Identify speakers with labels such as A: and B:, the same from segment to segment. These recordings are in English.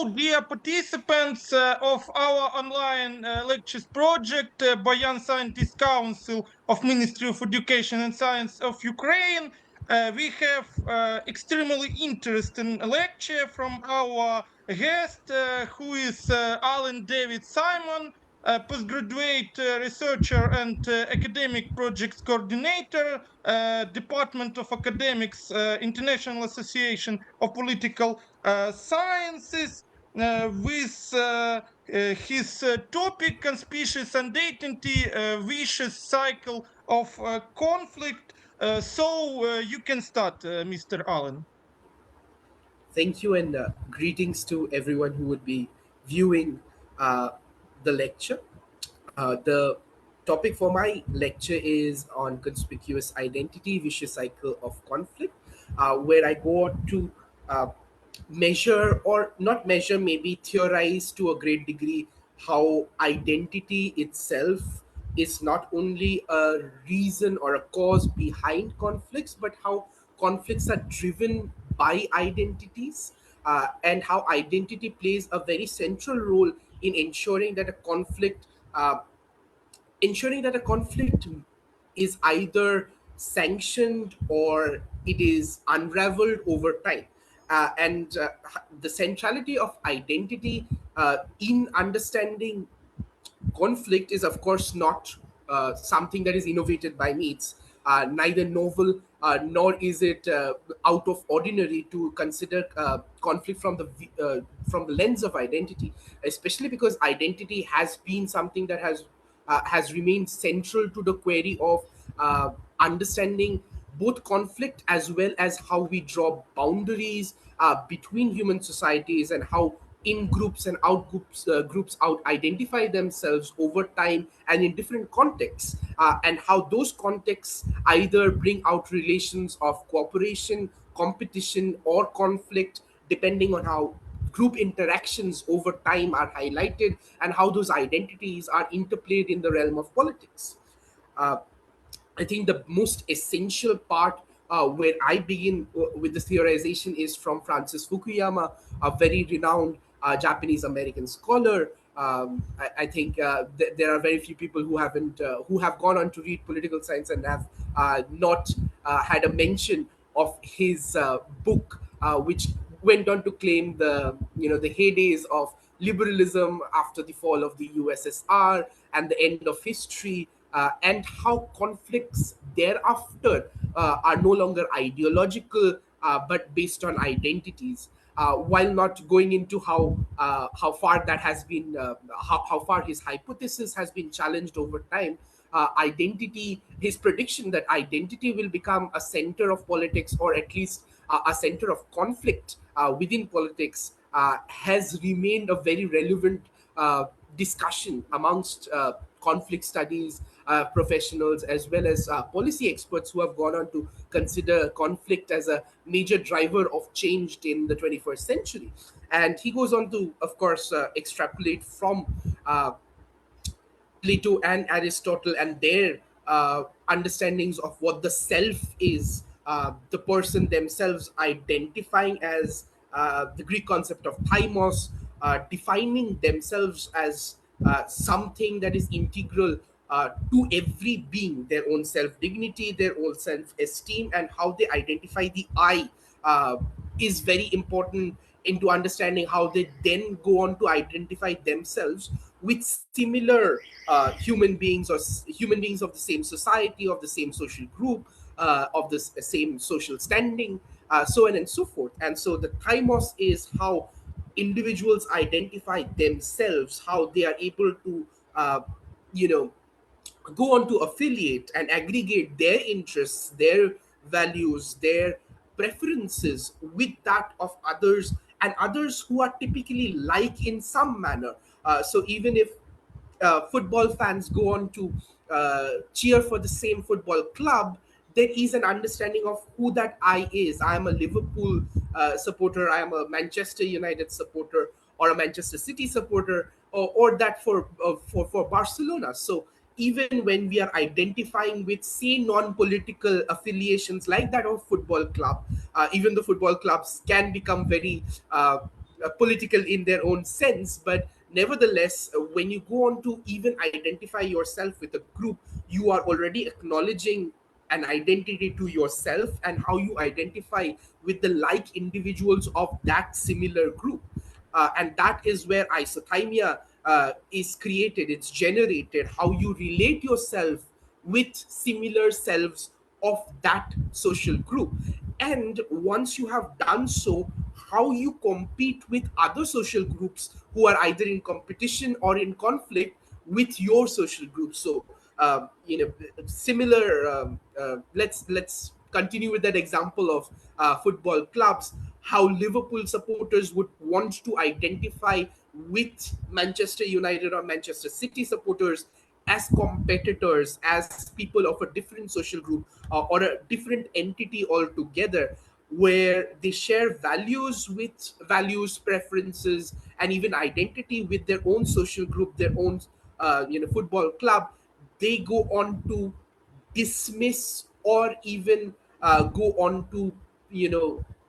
A: Hello, dear participants of our online lectures project by Young Scientist Council of Ministry of Education and Science of Ukraine. We have extremely interesting lecture from our guest, who is Alan David Simon, postgraduate researcher and academic projects coordinator, Department of Academics, International Association of Political Sciences, with his topic Conspicuous Identity, vicious cycle of conflict. So you can start, Mr. Allen.
B: Thank you, and greetings to everyone who would be viewing uh, the lecture. The topic for my lecture is on conspicuous identity, vicious cycle of conflict, where I go on to uh, measure, or not measure, maybe theorize to a great degree how identity itself is not only a reason or a cause behind conflicts, but how conflicts are driven by identities, and how identity plays a very central role in uh, ensuring that a conflict is either sanctioned or it is unraveled over time. And The centrality of identity in understanding conflict is, of course, not something that is innovated by me. It's neither novel nor is it out of ordinary to consider conflict from the lens of identity, especially because identity has been something that has remained central to the query of understanding both conflict as well as how we draw boundaries between human societies, and how in groups and out groups out identify themselves over time and in different contexts, and how those contexts either bring out relations of cooperation, competition, or conflict, depending on how group interactions over time are highlighted and how those identities are interplayed in the realm of politics. Uh, I think the most essential part where I begin with this theorization is from Francis Fukuyama, a very renowned Japanese American scholar. I think there are very few people who have gone on to read political science and have not had a mention of his book, which went on to claim the heydays of liberalism after the fall of the USSR and the end of history, and how conflicts thereafter are no longer ideological, but based on identities. While not going into how far that has been, how far his hypothesis has been challenged over time, his prediction that identity will become a center of politics, or at least a center of conflict within politics, has remained a very relevant discussion amongst conflict studies professionals, as well as policy experts who have gone on to consider conflict as a major driver of change in the 21st century. And he goes on to, of course, extrapolate from Plato and Aristotle and their understandings of what the self is, the person themselves identifying as the Greek concept of thymos, defining themselves as something that is integral to every being, their own self dignity, their own self esteem, and how they identify the I is very important into understanding how they then go on to identify themselves with similar human beings of the same society, of the same social group, of the same social standing, so on and so forth. And so the thymos is how individuals identify themselves, how they are able to you know go on to affiliate and aggregate their interests, their values, their preferences with that of others, and others who are typically like in some manner. So even if football fans go on to cheer for the same football club, there is an understanding of who that I is. I am a Liverpool supporter, I am a Manchester United supporter, or a Manchester City supporter, or that for Barcelona. So even when we are identifying with, say, non-political affiliations like that of football club, even the football clubs can become very political in their own sense, but nevertheless, when you go on to even identify yourself with a group, you are already acknowledging an identity to yourself and how you identify with the like individuals of that similar group. And that is where isothymia is created, it's generated, how you relate yourself with similar selves of that social group. And once you have done so, how you compete with other social groups who are either in competition or in conflict with your social group. So similar, let's continue with that example of football clubs, how Liverpool supporters would want to identify with Manchester United or Manchester City supporters as competitors, as people of a different social group, or a different entity altogether, where they share values with values, preferences, and even identity with their own social group, their own football club. They go on to dismiss or even go on to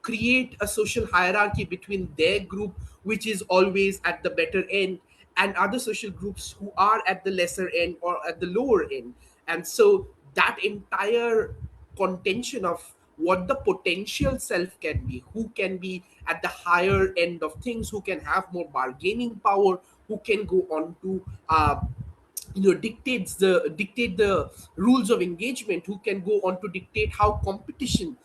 B: create a social hierarchy between their group, which is always at the better end, and other social groups who are at the lesser end or at the lower end. And so that entire contention of what the potential self can be, who can be at the higher end of things, who can have more bargaining power, who can go on to dictate the rules of engagement, who can go on to dictate how competition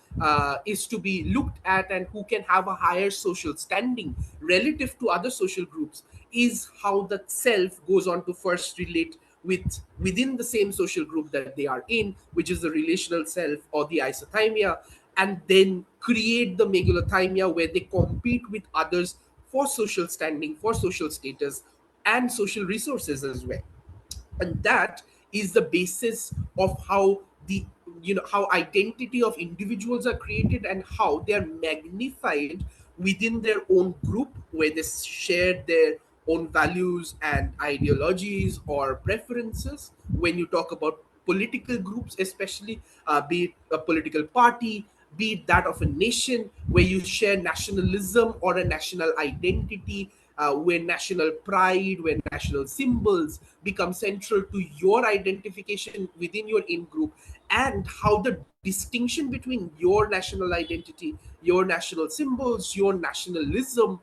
B: is to be looked at, and who can have a higher social standing relative to other social groups, is how the self goes on to first relate within the same social group that they are in, which is the relational self or the isothymia, and then create the megalothymia, where they compete with others for social standing, for social status, and social resources as well. And that is the basis of how the how identity of individuals are created, and how they are magnified within their own group, where they share their own values and ideologies or preferences. When you talk about political groups, especially, be it a political party, be it that of a nation, where you share nationalism or a national identity, where national pride, where national symbols become central to your identification within your in group, and how the distinction between your national identity, your national symbols, your nationalism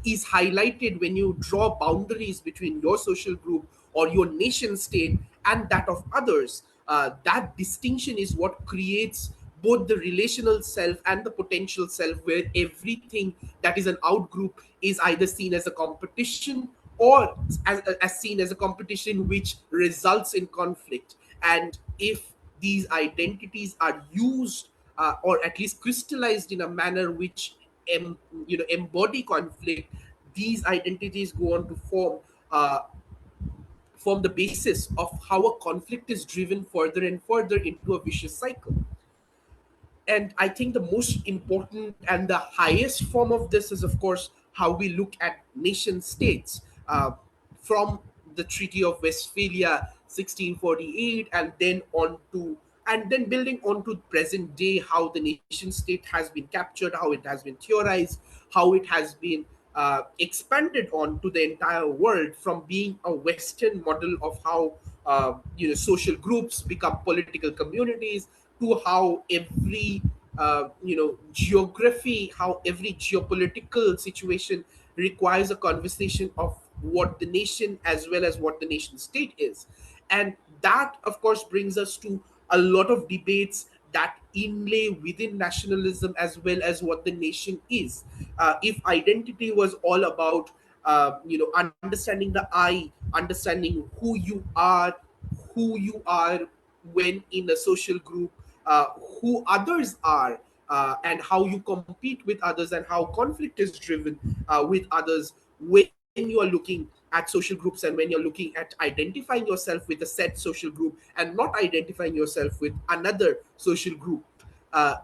B: is highlighted when you draw boundaries between your social group or your nation state and that of others. That distinction is what creates both the relational self and the potential self, where everything that is an outgroup is either seen as a competition, or as seen as a competition which results in conflict. And if these identities are used, or at least crystallized in a manner which embody conflict, these identities go on to form the basis of how a conflict is driven further and further into a vicious cycle. And I think the most important and the highest form of this is, of course, how we look at nation states, from the Treaty of Westphalia 1648, and then building on to present day, how the nation state has been captured, how it has been theorized, how it has been expanded on to the entire world, from being a Western model of how social groups become political communities, to how every geography, how every geopolitical situation requires a conversation of what the nation as well as what the nation state is. And that, of course, brings us to a lot of debates that inlay within nationalism as well as what the nation is. If identity was all about understanding the I, understanding who you are when in a social group, who others are, and how you compete with others, and how conflict is driven with others when you are looking at social groups, and when you're looking at identifying yourself with a set social group and not identifying yourself with another social group.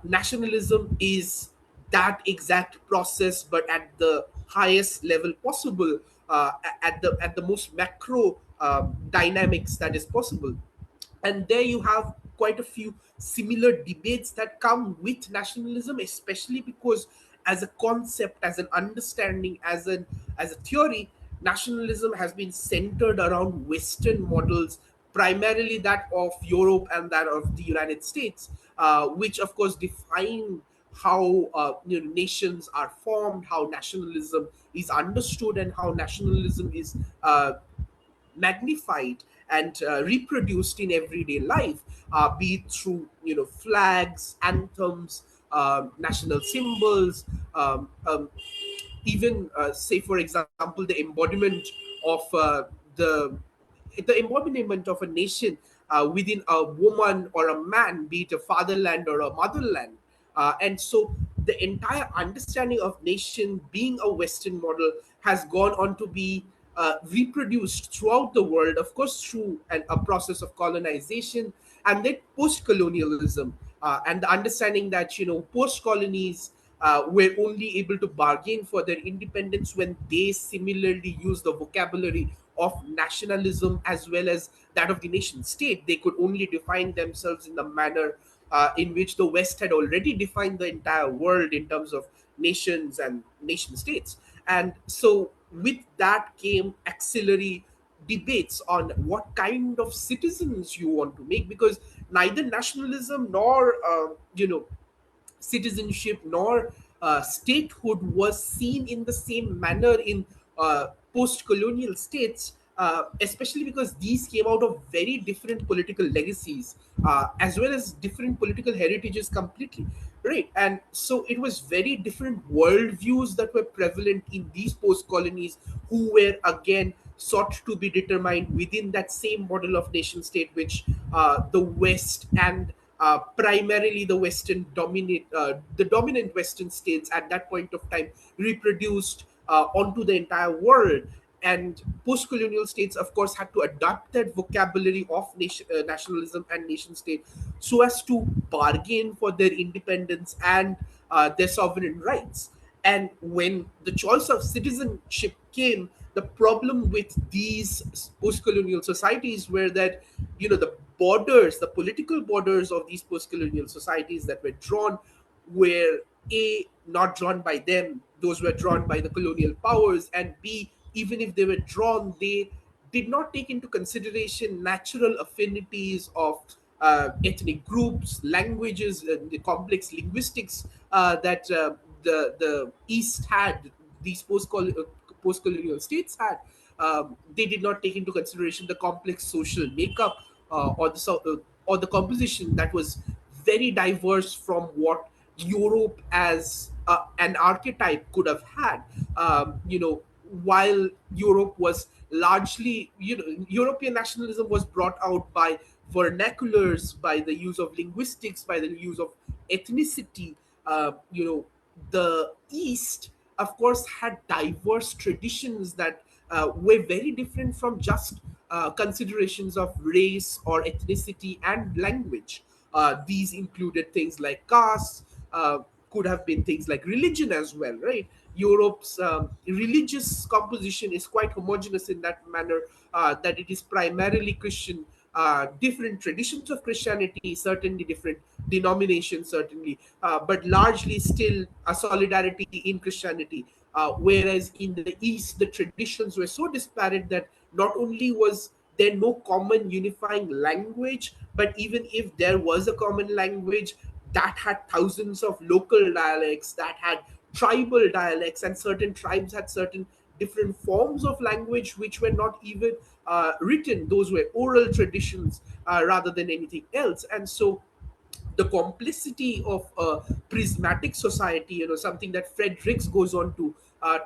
B: Nationalism is that exact process, but at the highest level possible, at the most macro dynamics that is possible. And there you have quite a few similar debates that come with nationalism, especially because as a concept, as an understanding, as a theory, nationalism has been centered around Western models, primarily that of Europe and that of the United States, which of course define how nations are formed, how nationalism is understood, and how nationalism is magnified and reproduced in everyday life, be it through flags, anthems, national symbols, even say for example the the embodiment of a nation within a woman or a man, be it a fatherland or a motherland. And so the entire understanding of nation being a Western model has gone on to be reproduced throughout the world, of course, through a process of colonization and then post colonialism, and the understanding that post colonies were only able to bargain for their independence when they similarly use the vocabulary of nationalism as well as that of the nation state. They could only define themselves in the manner in which the West had already defined the entire world in terms of nations and nation states. And so, with that came axillary debates on what kind of citizens you want to make, because neither nationalism nor citizenship nor statehood was seen in the same manner in post colonial states, especially because these came out of very different political legacies, as well as different political heritages completely. Right. And so it was very different worldviews that were prevalent in these post colonies, who were again sought to be determined within that same model of nation state, which the West and primarily the dominant Western states at that point of time reproduced onto the entire world. And post-colonial states, of course, had to adapt that vocabulary of nationalism and nation state so as to bargain for their independence and their sovereign rights. And when the choice of citizenship came, the problem with these post-colonial societies were that the borders, the political borders of these post-colonial societies that were drawn were a not drawn by them; those were drawn by the colonial powers, and b, even if they were drawn, they did not take into consideration natural affinities of ethnic groups, languages, the complex linguistics that the East had, these post-colonial states had. They did not take into consideration the complex social makeup or the composition that was very diverse from what Europe as an archetype could have had. While Europe was largely, European nationalism was brought out by vernaculars, by the use of linguistics, by the use of ethnicity. The East, of course, had diverse traditions that were very different from just considerations of race or ethnicity and language. These included things like caste, could have been things like religion as well, right? Europe's religious composition is quite homogeneous in that manner, that it is primarily Christian, different traditions of Christianity, certainly different denominations, certainly, but largely still a solidarity in Christianity. Whereas in the East, the traditions were so disparate that not only was there no common unifying language, but even if there was a common language, that had thousands of local dialects, that had tribal dialects, and certain tribes had certain different forms of language which were not even written. Those were oral traditions rather than anything else. And so the complexity of a prismatic society, something that Fredericks goes on to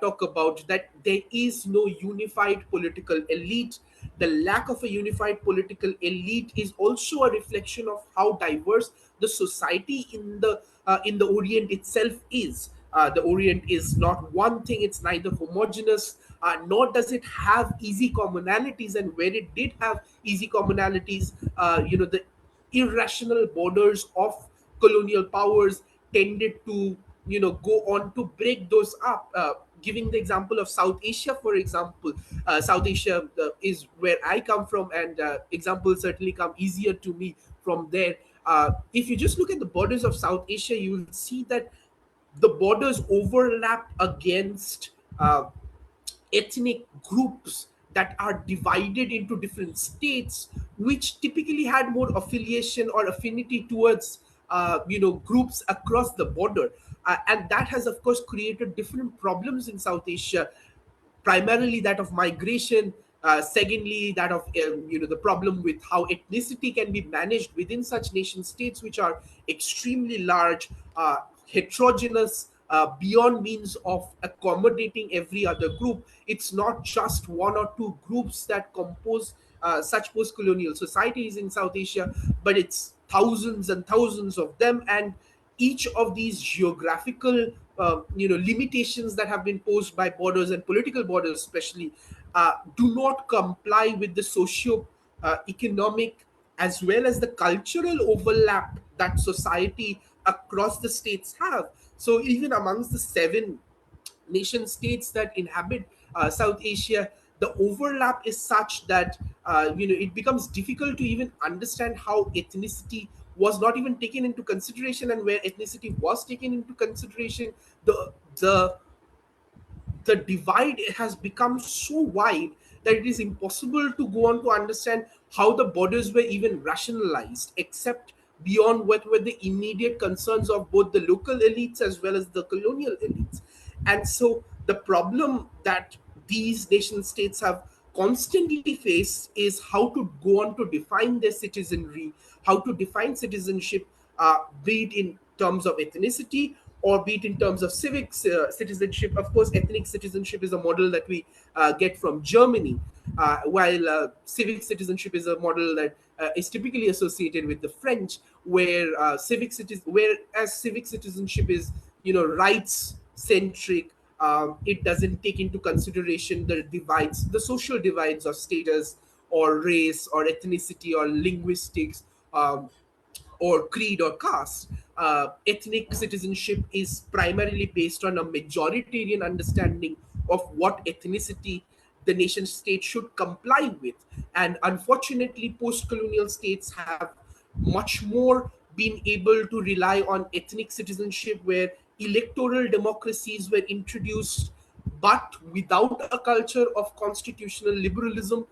B: talk about, that there is no unified political elite. The lack of a unified political elite is also a reflection of how diverse the society in the Orient itself is. The Orient is not one thing; it's neither homogeneous, nor does it have easy commonalities. And where it did have easy commonalities, the irrational borders of colonial powers tended to go on to break those up. Giving the example of South Asia, for example, South Asia is where I come from, and examples certainly come easier to me from there. If you just look at the borders of South Asia, you will see that the borders overlapped against ethnic groups that are divided into different states, which typically had more affiliation or affinity towards groups across the border. And that has of course created different problems in South Asia, primarily that of migration. Secondly, that of the problem with how ethnicity can be managed within such nation states, which are extremely large, heterogeneous, beyond means of accommodating every other group. It's not just one or two groups that compose such post-colonial societies in South Asia, but it's thousands and thousands of them. And each of these geographical limitations that have been posed by borders and political borders especially do not comply with the socio economic as well as the cultural overlap that society across the states have. So even amongst the seven nation states that inhabit South Asia, the overlap is such that it becomes difficult to even understand how ethnicity was not even taken into consideration, and where ethnicity was taken into consideration, the the the divide has become so wide that it is impossible to go on to understand how the borders were even rationalized, except beyond what were the immediate concerns of both the local elites as well as the colonial elites. And so the problem that these nation states have constantly faced is how to go on to define their citizenry, how to define citizenship, be it in terms of ethnicity or be it in terms of civic citizenship. Of course, ethnic citizenship is a model that we get from Germany, while civic citizenship is a model that is typically associated with the French, where whereas civic citizenship is rights centric. It doesn't take into consideration the divides, the social divides of status or race or ethnicity or linguistics, or creed or caste. Ethnic citizenship is primarily based on a majoritarian understanding of what ethnicity the nation state should comply with. And unfortunately, post colonial states have much more been able to rely on ethnic citizenship, where electoral democracies were introduced, but without a culture of constitutional liberalism,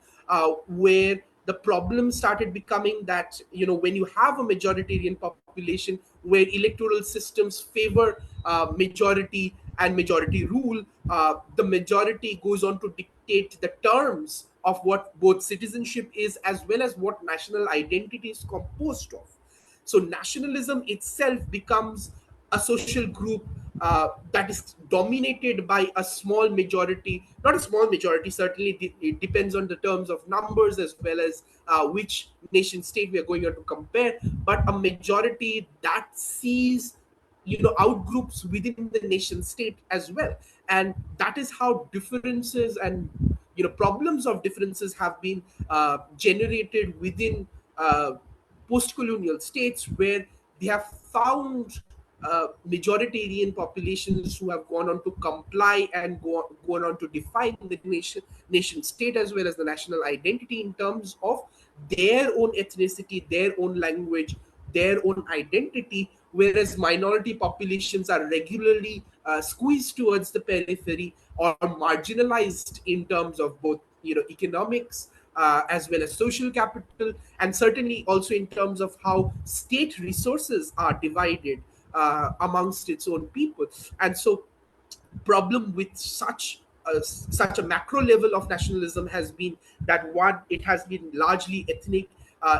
B: where the problem started becoming that when you have a majoritarian population where electoral systems favor majority and majority rule, the majority goes on to dictate the terms of what both citizenship is as well as what national identity is composed of. So nationalism itself becomes a social group that is dominated by a small majority, not a small majority, certainly it depends on the terms of numbers as well as which nation state we are going on to compare, but a majority that sees outgroups within the nation state as well. And that is how differences and problems of differences have been generated within post-colonial states, where they have found majoritarian populations who have gone on to comply and gone on to define the nation state as well as the national identity in terms of their own ethnicity, their own language, their own identity, whereas minority populations are regularly squeezed towards the periphery or marginalized in terms of both economics as well as social capital, and certainly also in terms of how state resources are divided amongst its own people. And so problem with such a macro level of nationalism has been that one, it has been largely ethnic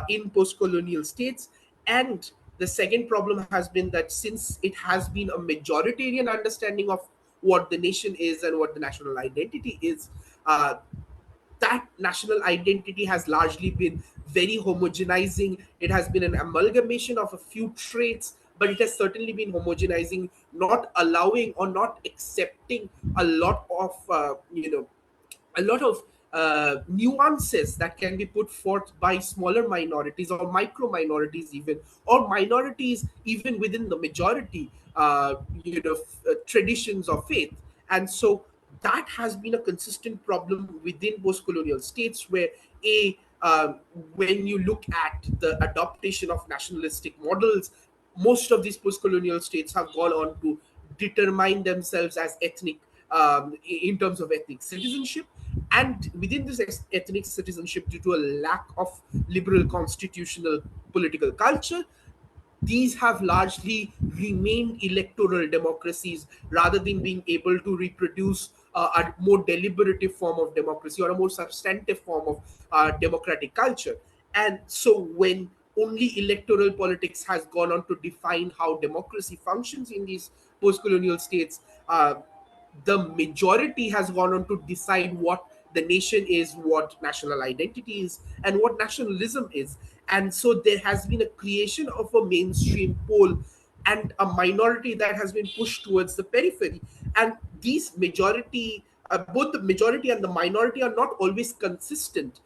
B: in post-colonial states, and the second problem has been that since it has been a majoritarian understanding of what the nation is and what the national identity is, uh, that national identity has largely been very homogenizing. It has been an amalgamation of a few traits, but it has certainly been homogenizing, not allowing or not accepting a lot of a lot of nuances that can be put forth by smaller minorities or micro minorities, even, or minorities even within the majority traditions of faith. And so that has been a consistent problem within post-colonial states, where a when you look at the adaptation of nationalistic models, most of these post-colonial states have gone on to determine themselves as ethnic, in terms of ethnic citizenship. And within this ethnic citizenship, due to a lack of liberal constitutional political culture, these have largely remained electoral democracies rather than being able to reproduce a more deliberative form of democracy or a more substantive form of democratic culture. And so when only electoral politics has gone on to define how democracy functions in these post-colonial states, the majority has gone on to decide what the nation is, what national identity is, and what nationalism is. And so there has been a creation of a mainstream pole and a minority that has been pushed towards the periphery. And these majority, both the majority and the minority, are not always consistent.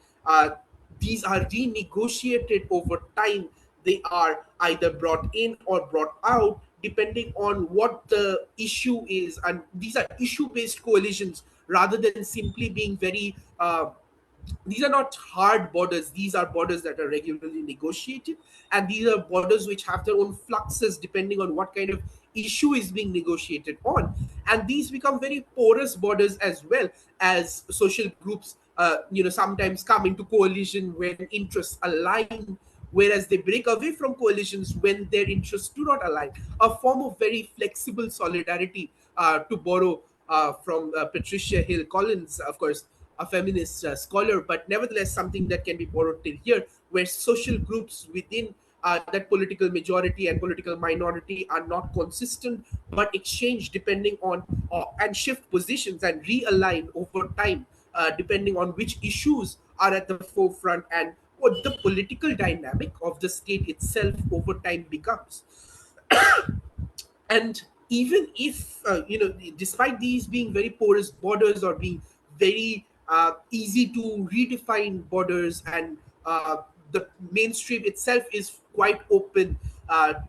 B: These are renegotiated over time. They are either brought in or brought out depending on what the issue is. And these are issue based coalitions rather than simply being very these are not hard borders. These are borders that are regularly negotiated, and these are borders which have their own fluxes depending on what kind of issue is being negotiated on. And these become very porous borders as well, as social groups sometimes come into coalition when interests align, whereas they break away from coalitions when their interests do not align. A form of very flexible solidarity, to borrow from Patricia Hill Collins, of course, a feminist scholar, but nevertheless something that can be borrowed till here, where social groups within that political majority and political minority are not consistent, but exchange depending on and shift positions and realign over time, depending on which issues are at the forefront and what the political dynamic of the state itself over time becomes. And even if despite these being very porous borders or being very easy to redefine borders, and the mainstream itself is quite open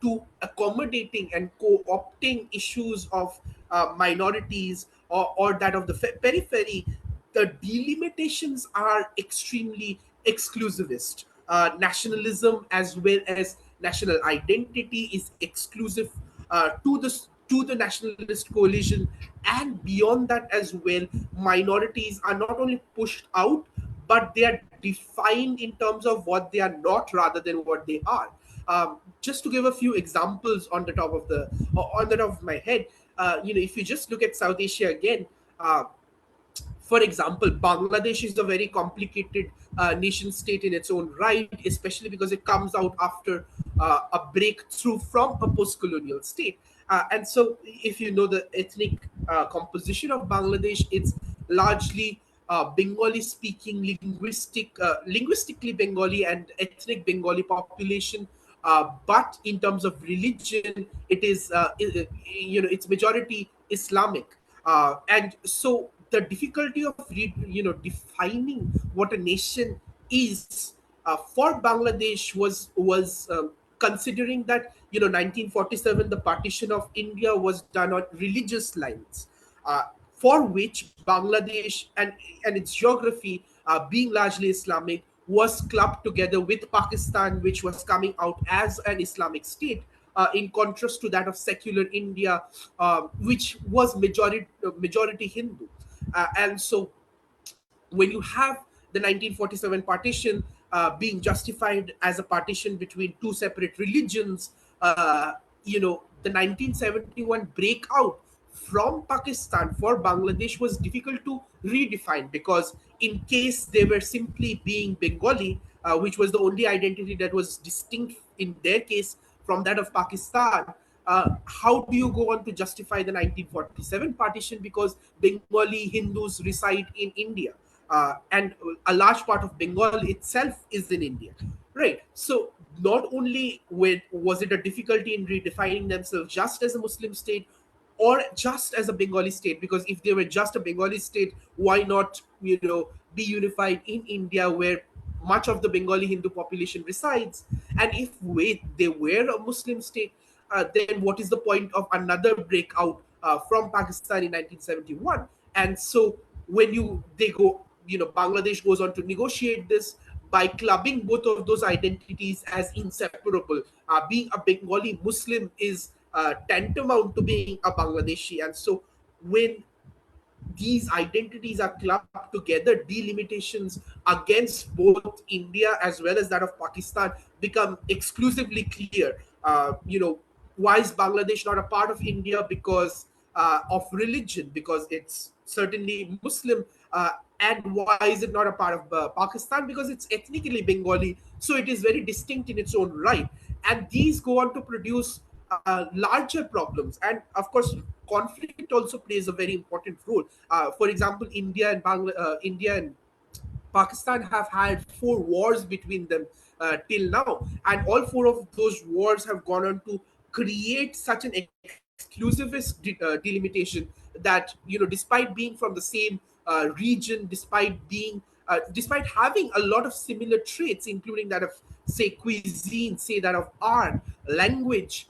B: to accommodating and co-opting issues of minorities, or that of the periphery, the delimitations are extremely exclusivist. Nationalism as well as national identity is exclusive to the nationalist coalition, and beyond that as well, minorities are not only pushed out, but they are defined in terms of what they are not rather than what they are. Just to give a few examples on the top of my head, if you just look at South Asia again, for example, Bangladesh is a very complicated nation state in its own right, especially because it comes out after a breakthrough from a post colonial state. And so, if you know the ethnic composition of Bangladesh, it's largely Bengali speaking, linguistically Bengali and ethnic Bengali population. But in terms of religion, it is, it's majority Islamic. And so the difficulty of defining what a nation is for Bangladesh was considering that 1947, the partition of India was done on religious lines, for which Bangladesh and its geography, being largely Islamic, was clubbed together with Pakistan, which was coming out as an Islamic state, in contrast to that of secular India, which was majority Hindu. And so when you have the 1947 partition being justified as a partition between two separate religions, the 1971 breakout from Pakistan for Bangladesh was difficult to redefine, because in case they were simply being Bengali, which was the only identity that was distinct in their case from that of Pakistan, how do you go on to justify the 1947 partition? Because Bengali Hindus reside in India, and a large part of Bengal itself is in India, right? So not only was it a difficulty in redefining themselves just as a Muslim state or just as a Bengali state, because if they were just a Bengali state, why not be unified in India, where much of the Bengali Hindu population resides? And if they were a Muslim state, then what is the point of another breakout from Pakistan in 1971? And so when they go, Bangladesh goes on to negotiate this by clubbing both of those identities as inseparable. Being a Bengali Muslim is tantamount to being a Bangladeshi. And so when these identities are clubbed together, delimitations against both India as well as that of Pakistan become exclusively clear. Why is Bangladesh not a part of India? Because of religion, because it's certainly Muslim. And why is it not a part of Pakistan? Because it's ethnically Bengali, so it is very distinct in its own right. And these go on to produce larger problems. And of course, conflict also plays a very important role. For example, India and Pakistan have had 4 wars between them till now, and all 4 of those wars have gone on to create such an exclusivist delimitation that, despite being from the same region, despite having a lot of similar traits, including that of, say, cuisine, say that of art, language,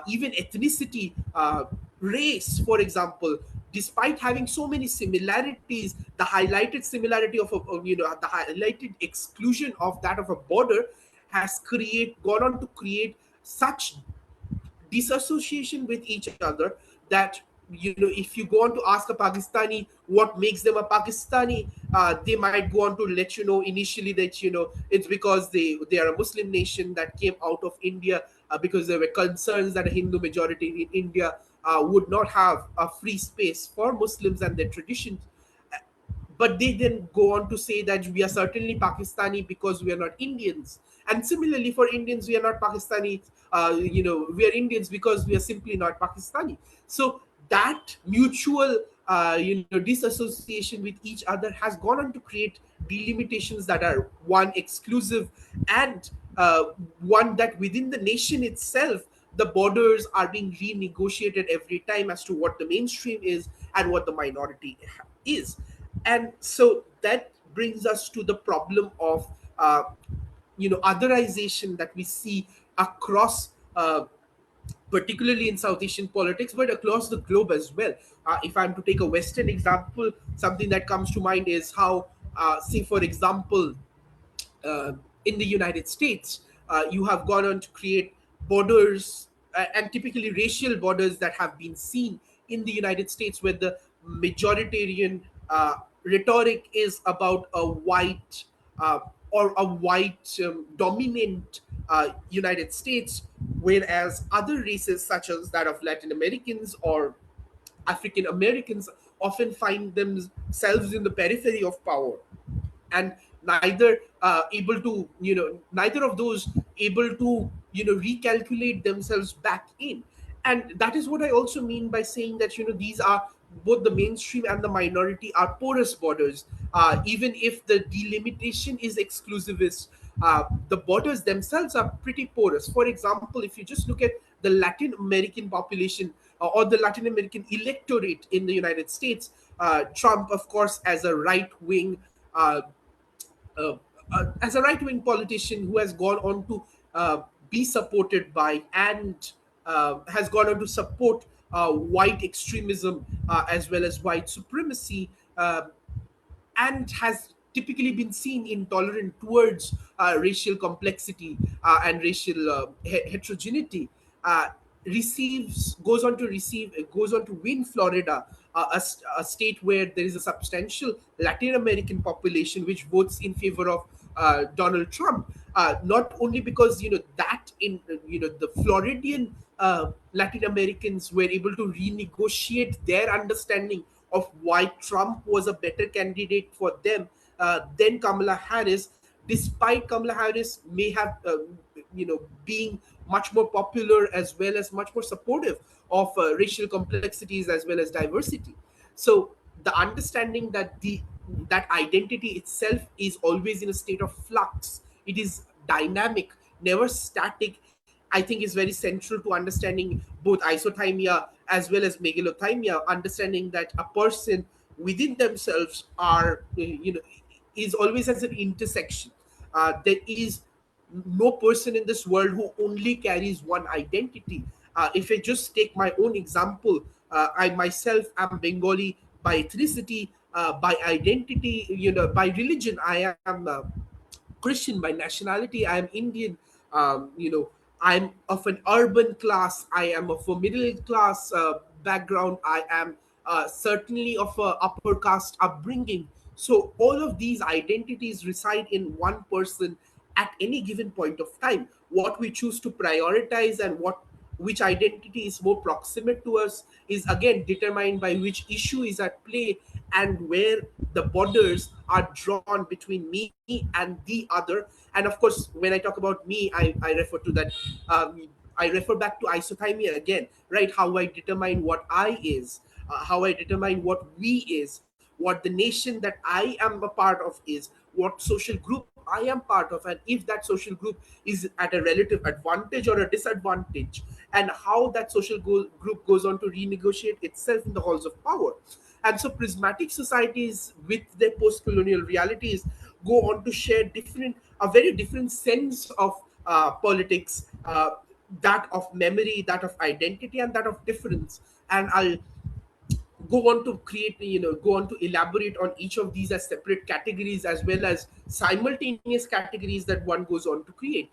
B: even ethnicity, race, for example, despite having so many similarities, the highlighted similarity the highlighted exclusion of that of a border has gone on to create such disassociation with each other that, if you go on to ask a Pakistani what makes them a Pakistani, they might go on to let you know initially that, it's because they are a Muslim nation that came out of India, because there were concerns that a Hindu majority in India would not have a free space for Muslims and their traditions. But they then go on to say that we are certainly Pakistani because we are not Indians. And similarly, for Indians, we are not Pakistani. We are Indians because we are simply not Pakistani. So that mutual, disassociation with each other has gone on to create delimitations that are one exclusive, and one that within the nation itself, the borders are being renegotiated every time as to what the mainstream is and what the minority is. And so that brings us to the problem of otherization that we see across, particularly in South Asian politics, but across the globe as well. If I'm to take a Western example, something that comes to mind is how, say, for example, uh, in the United States, you have gone on to create borders, and typically racial borders that have been seen in the United States, where the majoritarian rhetoric is about a white, uh, or a white dominant United States, whereas other races, such as that of Latin Americans or African Americans, often find themselves in the periphery of power, and neither of those able to recalculate themselves back in. And that is what I also mean by saying that, these are, both the mainstream and the minority are porous borders. Even if the delimitation is exclusivist, the borders themselves are pretty porous. For example, if you just look at the Latin American population, or the Latin American electorate in the United States, Trump, of course, uh, as a right wing politician who has gone on to be supported by, and has gone on to support white extremism, as well as white supremacy, and has typically been seen intolerant towards racial complexity and racial heterogeneity, uh, goes on to win Florida, a state where there is a substantial Latin American population which votes in favor of Donald Trump. Not only because, that in the Floridian Latin Americans were able to renegotiate their understanding of why Trump was a better candidate for them than Kamala Harris, despite Kamala Harris may have, being much more popular as well as much more supportive of racial complexities as well as diversity. So the understanding that identity itself is always in a state of flux. It is dynamic, never static. I think is very central to understanding both isothymia as well as megalothymia, understanding that a person within themselves are, is always as an intersection. There is no person in this world who only carries one identity. If I just take my own example, I myself am Bengali by ethnicity, by identity, by religion, I am Christian. By nationality, I am Indian. I'm of an urban class, I am of a middle class background, I am certainly of a upper caste upbringing. So all of these identities reside in one person at any given point of time. What we choose to prioritize and what which identity is more proximate to us is again determined by which issue is at play and where the borders are drawn between me and the other. And of course, when I talk about me, I refer to that, I refer back to isotymia again, right? How I determine what I is, how I determine what we is, what the nation that I am a part of is, what social group I am part of, and if that social group is at a relative advantage or a disadvantage, and how that group goes on to renegotiate itself in the halls of power. And so prismatic societies with their post-colonial realities go on to share a very different sense of politics, that of memory, that of identity, and that of difference. And I'll go on to go on to elaborate on each of these as separate categories as well as simultaneous categories that one goes on to create.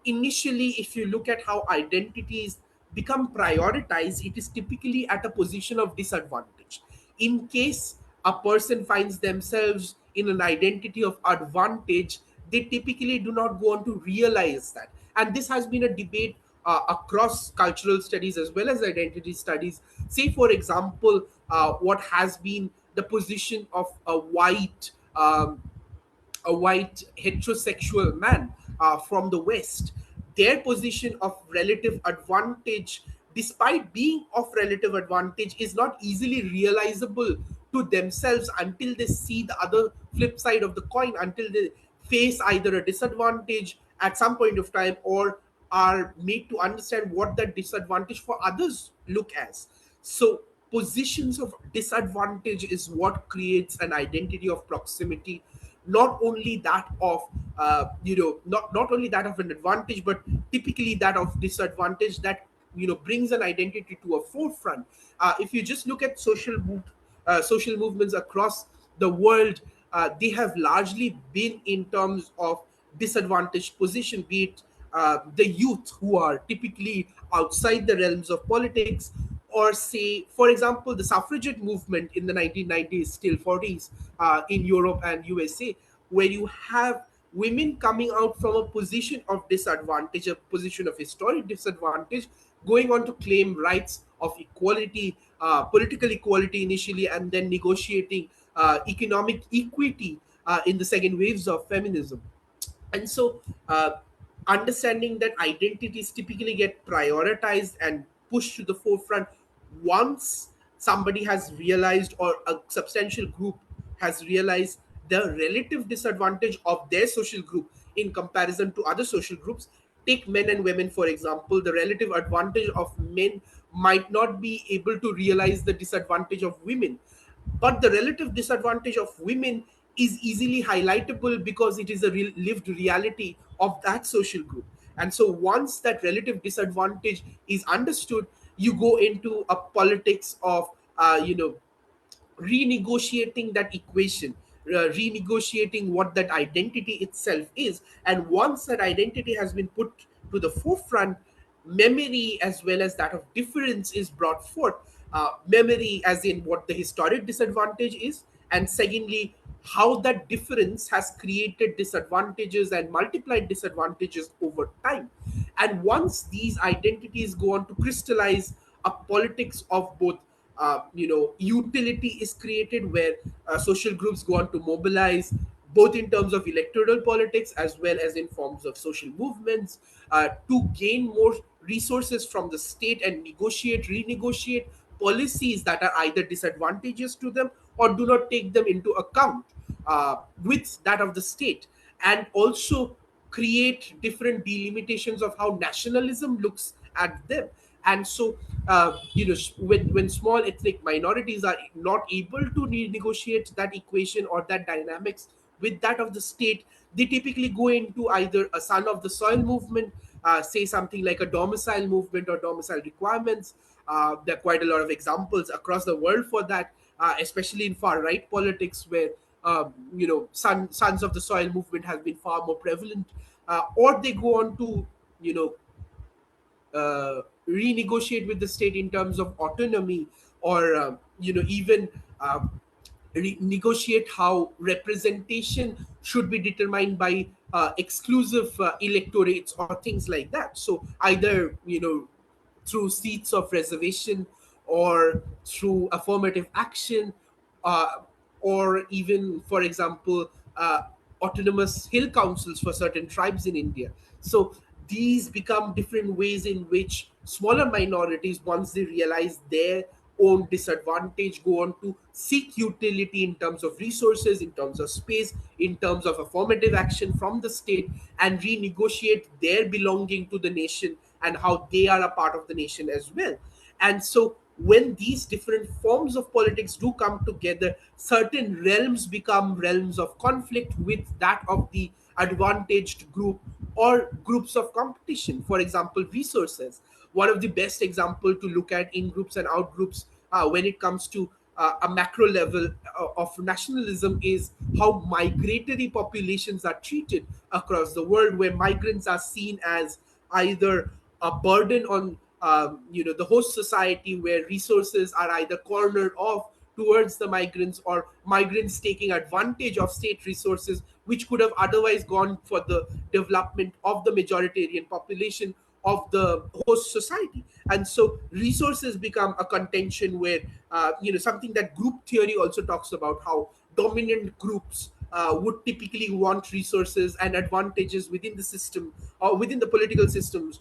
B: Initially, if you look at how identities become prioritized, it is typically at a position of disadvantage. In case a person finds themselves in an identity of advantage, they typically do not go on to realize that. And this has been a debate across cultural studies as well as identity studies. Say, for example, what has been the position of a white heterosexual man from the West. Their position of relative advantage, despite being of relative advantage, is not easily realizable to themselves until they see the other flip side of the coin, until they face either a disadvantage at some point of time or are made to understand what that disadvantage for others look as. So positions of disadvantage is what creates an identity of proximity, not only that of not only that of an advantage, but typically that of disadvantage that brings an identity to a forefront. If you just look at social movements across the world, they have largely been in terms of disadvantaged position, be it the youth who are typically outside the realms of politics, or say, for example, the suffragette movement in the 1990s, still 40s, in Europe and USA, where you have women coming out from a position of disadvantage, a position of historic disadvantage, going on to claim rights of equality, political equality initially, and then negotiating economic equity in the second waves of feminism. And so understanding that identities typically get prioritized and pushed to the forefront once somebody has realized, or a substantial group has realized, the relative disadvantage of their social group in comparison to other social groups. Take men and women, for example. The relative advantage of men might not be able to realize the disadvantage of women, but the relative disadvantage of women is easily highlightable because it is a lived reality of that social group. And so once that relative disadvantage is understood, you go into a politics of renegotiating that equation, renegotiating what that identity itself is. And once that identity has been put to the forefront, memory as well as that of difference is brought forth. Memory, as in what the historic disadvantage is, and secondly, how that difference has created disadvantages and multiplied disadvantages over time. And once these identities go on to crystallize, a politics of both utility is created, where social groups go on to mobilize both in terms of electoral politics as well as in forms of social movements, to gain more resources from the state and renegotiate policies that are either disadvantageous to them or do not take them into account with that of the state, and also create different delimitations of how nationalism looks at them. And so when small ethnic minorities are not able to renegotiate that equation or that dynamics with that of the state, they typically go into either a son of the soil movement, say something like a domicile movement or domicile requirements. There are quite a lot of examples across the world for that, especially in far right politics, where sons of the soil movement has been far more prevalent. Or they go on to you know renegotiate with the state in terms of autonomy, or even negotiate how representation should be determined by exclusive electorates or things like that. So either through seats of reservation, or through affirmative action, uh, or even, for example, autonomous hill councils for certain tribes in India. So these become different ways in which smaller minorities, once they realize their own disadvantage, go on to seek utility in terms of resources, in terms of space, in terms of affirmative action from the state, and renegotiate their belonging to the nation and how they are a part of the nation as well. And so when these different forms of politics do come together, certain realms become realms of conflict with that of the advantaged group or groups of competition. For example, resources. One of the best example to look at in groups and out groups when it comes to a macro level of nationalism is how migratory populations are treated across the world, where migrants are seen as either a burden on the host society, where resources are either cornered off towards the migrants, or migrants taking advantage of state resources which could have otherwise gone for the development of the majoritarian population of the host society. And so resources become a contention where something that group theory also talks about, how dominant groups would typically want resources and advantages within the system or within the political systems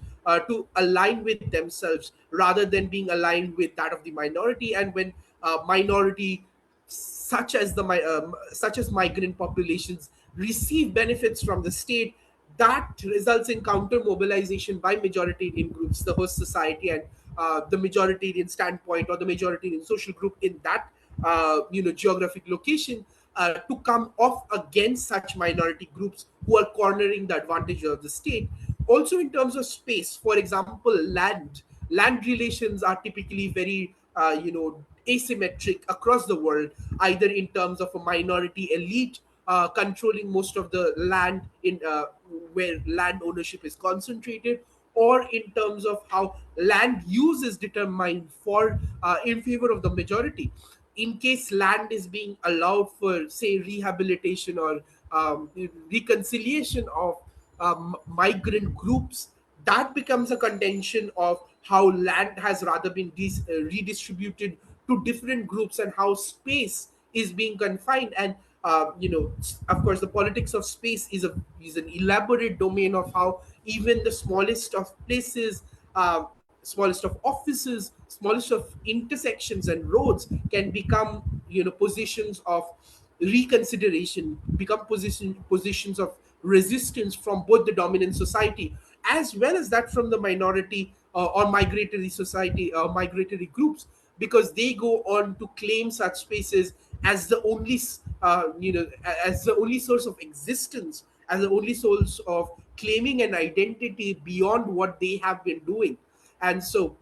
B: to align with themselves rather than being aligned with that of the minority. And when minority such as migrant populations receive benefits from the state, that results in counter mobilization by majoritarian groups, the host society, and the majoritarian standpoint or the majoritarian social group in that geographic location, to come off against such minority groups who are cornering the advantage of the state. Also, in terms of space, for example, land relations are typically very asymmetric across the world, either in terms of a minority elite controlling most of the land in where land ownership is concentrated, or in terms of how land use is determined for in favor of the majority. In case land is being allowed for, say, rehabilitation or reconciliation of migrant groups, that becomes a contention of how land has rather been redistributed to different groups, and how space is being confined. And of course, the politics of space is an elaborate domain of how even the smallest of places, smallest of offices, smallest of intersections and roads can become positions of reconsideration, become positions of resistance from both the dominant society as well as that from the minority or migratory society or migratory groups, because they go on to claim such spaces as the only as the only source of existence, as the only source of claiming an identity beyond what they have been doing. And so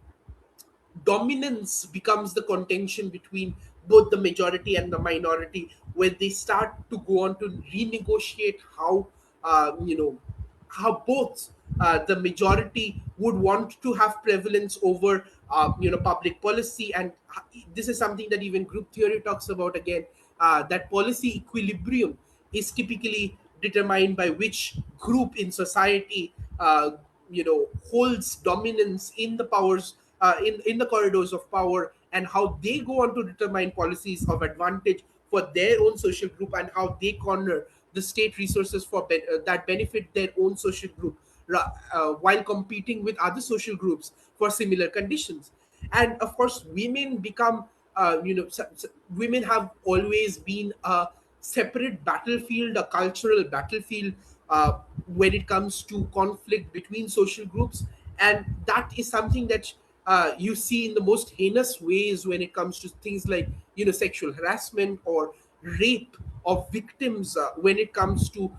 B: dominance becomes the contention between both the majority and the minority, where they start to go on to renegotiate how both the majority would want to have prevalence over public policy. And this is something that even group theory talks about again, that policy equilibrium is typically determined by which group in society holds dominance in the powers in the corridors of power, and how they go on to determine policies of advantage for their own social group, and how they corner the state resources that benefit their own social group, while competing with other social groups for similar conditions. And of course, women become women have always been a separate battlefield, a cultural battlefield, when it comes to conflict between social groups. And that is something that you see in the most heinous ways when it comes to things like sexual harassment or rape of victims, when it comes to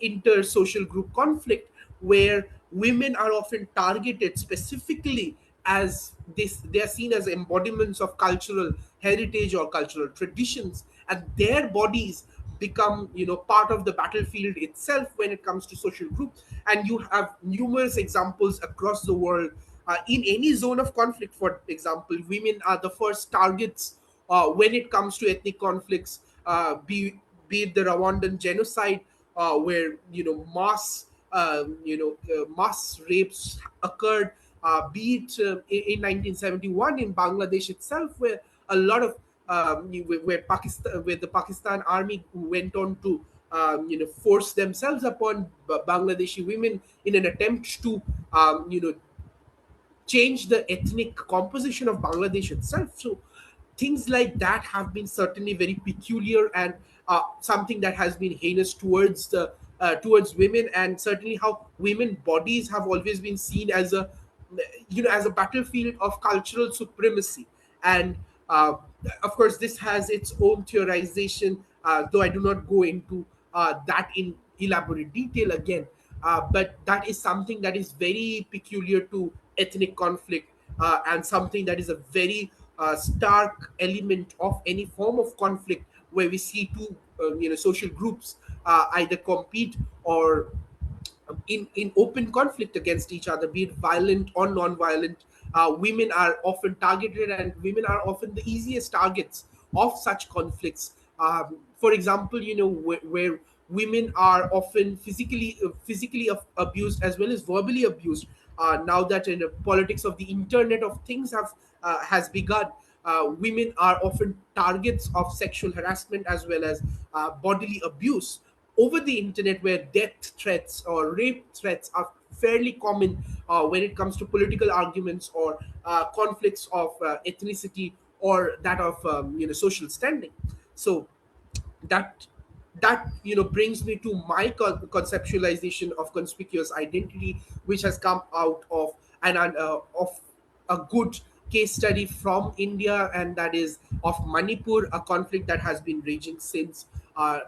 B: inter-social group conflict, where women are often targeted specifically as they are seen as embodiments of cultural heritage or cultural traditions, and their bodies become part of the battlefield itself when it comes to social groups. And you have numerous examples across the world. In any zone of conflict, for example, women are the first targets when it comes to ethnic conflicts, be it the Rwandan genocide, where mass rapes occurred, be it in 1971 in Bangladesh itself, where a lot of where the Pakistan army went on to force themselves upon Bangladeshi women in an attempt to change the ethnic composition of Bangladesh itself. So things like that have been certainly very peculiar, and something that has been heinous towards women, and certainly how women bodies have always been seen as a as a battlefield of cultural supremacy. And uh, of course this has its own theorization, though I do not go into that in elaborate detail again. But that is something that is very peculiar to ethnic conflict, and something that is a very stark element of any form of conflict, where we see two social groups either compete or in open conflict against each other, be it violent or non-violent. Women are often targeted, and women are often the easiest targets of such conflicts. For example, where women are often physically abused as well as verbally abused. Now that in the politics of the Internet of Things has begun, women are often targets of sexual harassment as well as bodily abuse over the internet, where death threats or rape threats are fairly common when it comes to political arguments or conflicts of ethnicity or that of social standing. So that brings me to my conceptualization of conspicuous identity, which has come out of of a good case study from India, and that is of Manipur, a conflict that has been raging since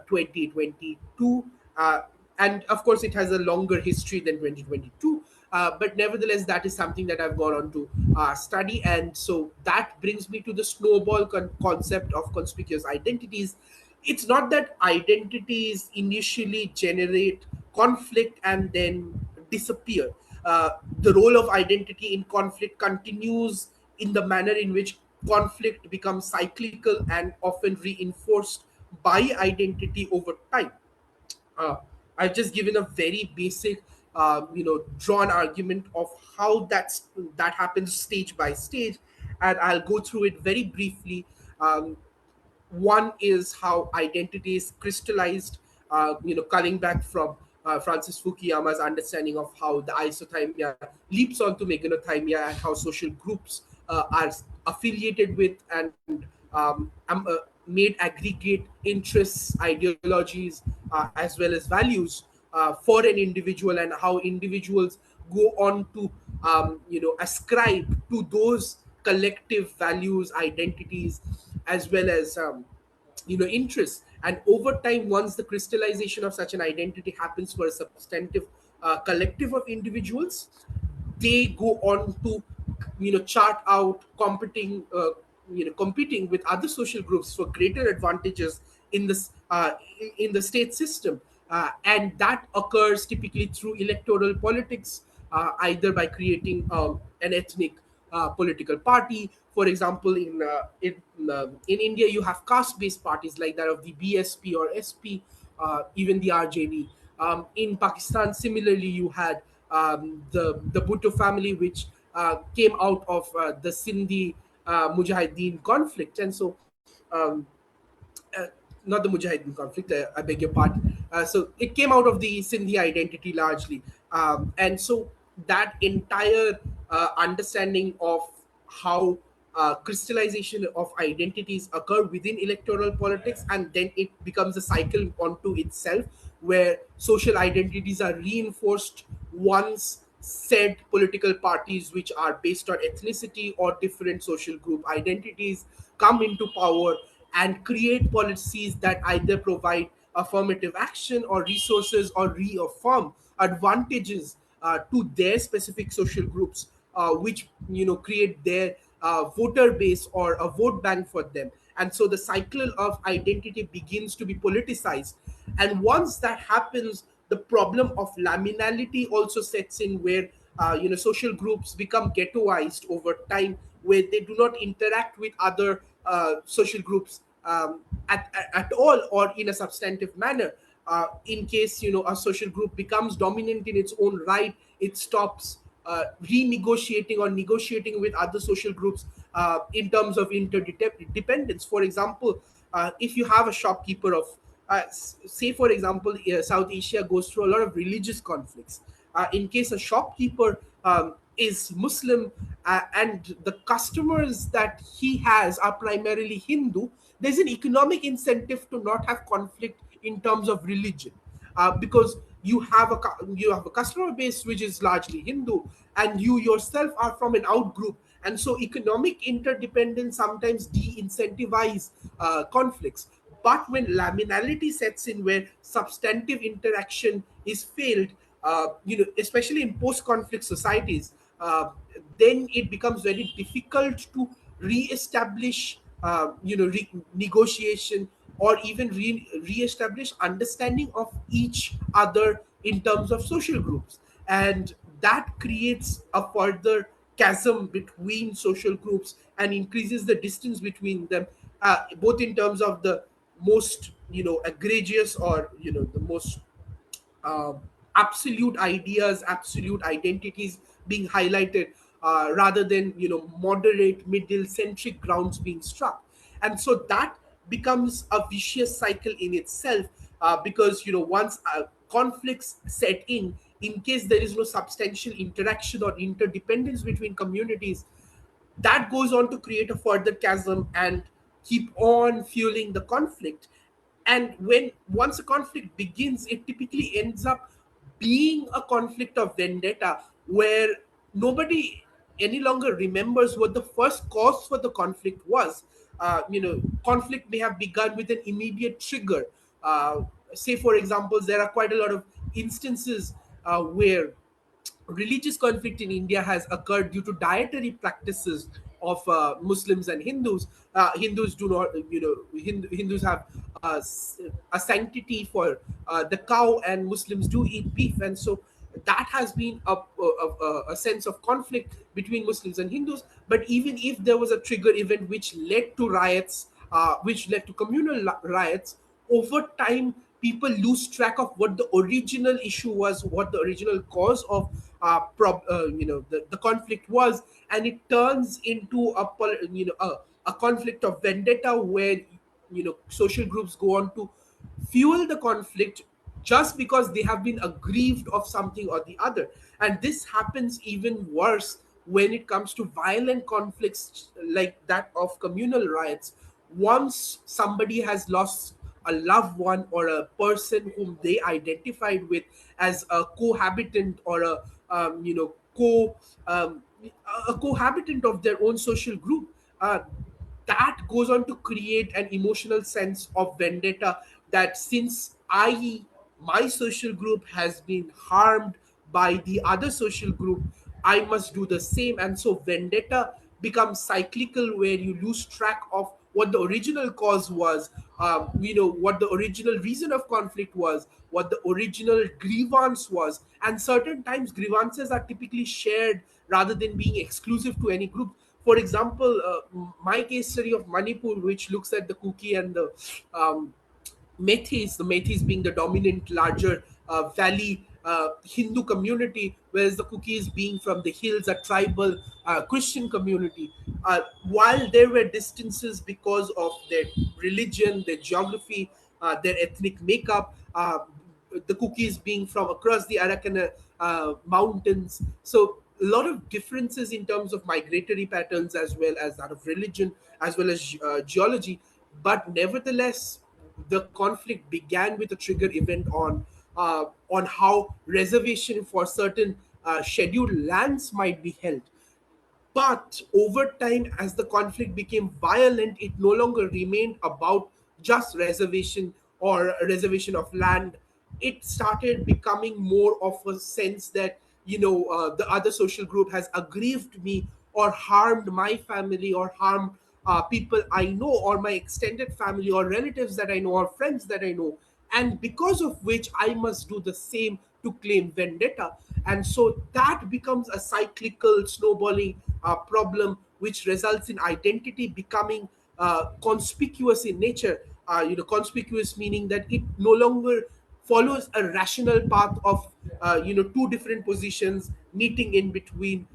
B: 2022. Uh, and of course, it has a longer history than 2022. But nevertheless, that is something that I've gone on to study. And so that brings me to the snowball concept of conspicuous identities. It's not that identities initially generate conflict and then disappear. The role of identity in conflict continues in the manner in which conflict becomes cyclical and often reinforced by identity over time. uh, I've just given a very basic, drawn argument of how that happens stage by stage, and I'll go through it very briefly. One is how identity is crystallized, coming back from Francis Fukuyama's understanding of how the isothymia leaps onto meganothymia, and how social groups are affiliated with and made aggregate interests, ideologies, as well as values for an individual, and how individuals go on to ascribe to those collective values, identities, as well as interests. And over time, once the crystallization of such an identity happens for a substantive collective of individuals, they go on to chart out competing with other social groups for greater advantages in this in the state system. And that occurs typically through electoral politics, either by creating an ethnic political party. For example, in India, you have caste-based parties like that of the BSP or SP, even the RJD. In Pakistan, similarly, you had the Bhutto family, which came out of the Sindhi Mujahideen conflict, and so uh, not the Mujahideen conflict. I beg your pardon. So it came out of the Sindhi identity largely, and so that entire understanding of how crystallization of identities occur within electoral politics, and then it becomes a cycle onto itself, where social identities are reinforced once said political parties, which are based on ethnicity or different social group identities, come into power and create policies that either provide affirmative action or resources or reaffirm advantages to their specific social groups, which create their voter base or a vote bank for them. And so the cycle of identity begins to be politicized. And once that happens, the problem of laminality also sets in, where social groups become ghettoized over time, where they do not interact with other social groups at all, or in a substantive manner. In case a social group becomes dominant in its own right, it stops renegotiating or negotiating with other social groups in terms of interdependence. For example, if you have a shopkeeper of, say for example, South Asia goes through a lot of religious conflicts. In case a shopkeeper is Muslim, and the customers that he has are primarily Hindu, there's an economic incentive to not have conflict in terms of religion, because you have a customer base which is largely Hindu, and you yourself are from an out group, and so economic interdependence sometimes de-incentivize conflicts. But when laminality sets in, where substantive interaction is failed, especially in post-conflict societies, then it becomes very difficult to re-establish, negotiation, or even re-establish understanding of each other in terms of social groups. And that creates a further chasm between social groups and increases the distance between them, both in terms of the most egregious, or the most uh, absolute ideas, absolute identities being highlighted, rather than moderate, middle, centric grounds being struck. And so that becomes a vicious cycle in itself, because once conflicts set in case there is no substantial interaction or interdependence between communities, that goes on to create a further chasm and keep on fueling the conflict. And when once a conflict begins, it typically ends up being a conflict of vendetta, where nobody any longer remembers what the first cause for the conflict was. Conflict may have begun with an immediate trigger. Say for example, there are quite a lot of instances where religious conflict in India has occurred due to dietary practices of Muslims and Hindus. Hindus do not, Hindus have a sanctity for the cow, and Muslims do eat beef, and so that has been a sense of conflict between Muslims and Hindus. But even if there was a trigger event which led to riots, which led to communal riots, over time people lose track of what the original issue was, what the original cause of the conflict was, and it turns into a conflict of vendetta, where social groups go on to fuel the conflict just because they have been aggrieved of something or the other. And this happens even worse when it comes to violent conflicts like that of communal riots. Once somebody has lost a loved one, or a person whom they identified with as a cohabitant, or a a cohabitant of their own social group, that goes on to create an emotional sense of vendetta, that since my social group has been harmed by the other social group, I must do the same. And so vendetta becomes cyclical, where you lose track of what the original cause was, what the original reason of conflict was, what the original grievance was. And certain times grievances are typically shared rather than being exclusive to any group. For example, my case study of Manipur, which looks at the Kuki and um, the Metis being the dominant larger valley Hindu community, whereas the Kukis being from the hills, a tribal Christian community. While there were distances because of their religion, their geography, their ethnic makeup, the Kukis being from across the Arakana mountains. So a lot of differences in terms of migratory patterns, as well as that of religion, as well as geology. But nevertheless, the conflict began with a trigger event on how reservation for certain scheduled lands might be held. But over time, as the conflict became violent, it no longer remained about just reservation or a reservation of land. It started becoming more of a sense that, the other social group has aggrieved me, or harmed my family, or harmed people I know, or my extended family, or relatives that I know, or friends that I know, and because of which I must do the same to claim vendetta. And so that becomes a cyclical snowballing problem, which results in identity becoming conspicuous in nature. Conspicuous meaning that it no longer follows a rational path of two different positions meeting in between,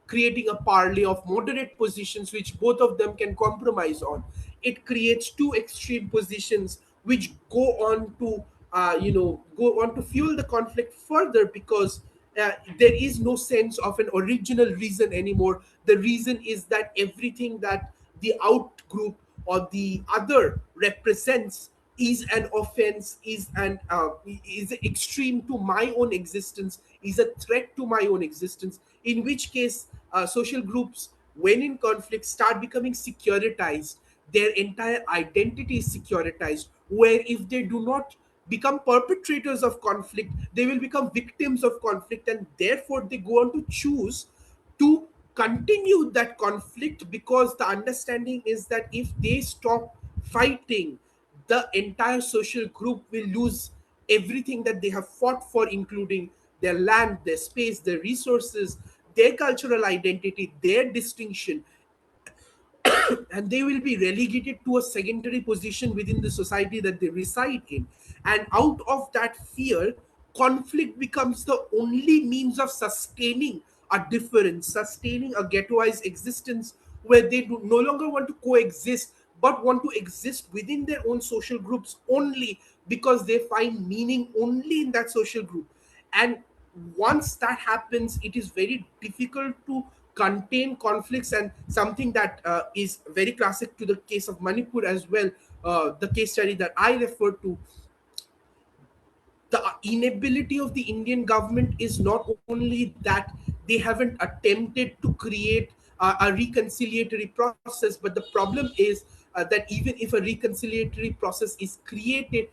B: creating a parley of moderate positions which both of them can compromise on. It creates two extreme positions which go on to fuel the conflict further, because there is no sense of an original reason anymore. The reason is that everything that the out group or the other represents is an offense, is extreme to my own existence, is a threat to my own existence. In which case, social groups, when in conflict, start becoming securitized. Their entire identity is securitized, where if they do not become perpetrators of conflict, they will become victims of conflict, and therefore they go on to choose to continue that conflict, because the understanding is that if they stop fighting, the entire social group will lose everything that they have fought for, including their land, their space, their resources, their cultural identity, their distinction, and they will be relegated to a secondary position within the society that they reside in. And out of that fear, conflict becomes the only means of sustaining a difference, sustaining a ghettoized existence, where they do no longer want to coexist but want to exist within their own social groups only, because they find meaning only in that social group. And once that happens, it is very difficult to contain conflicts. And something that is very classic to the case of Manipur as well, the case study that I referred to, the inability of the Indian government is not only that they haven't attempted to create a reconciliatory process, but the problem is that even if a reconciliatory process is created,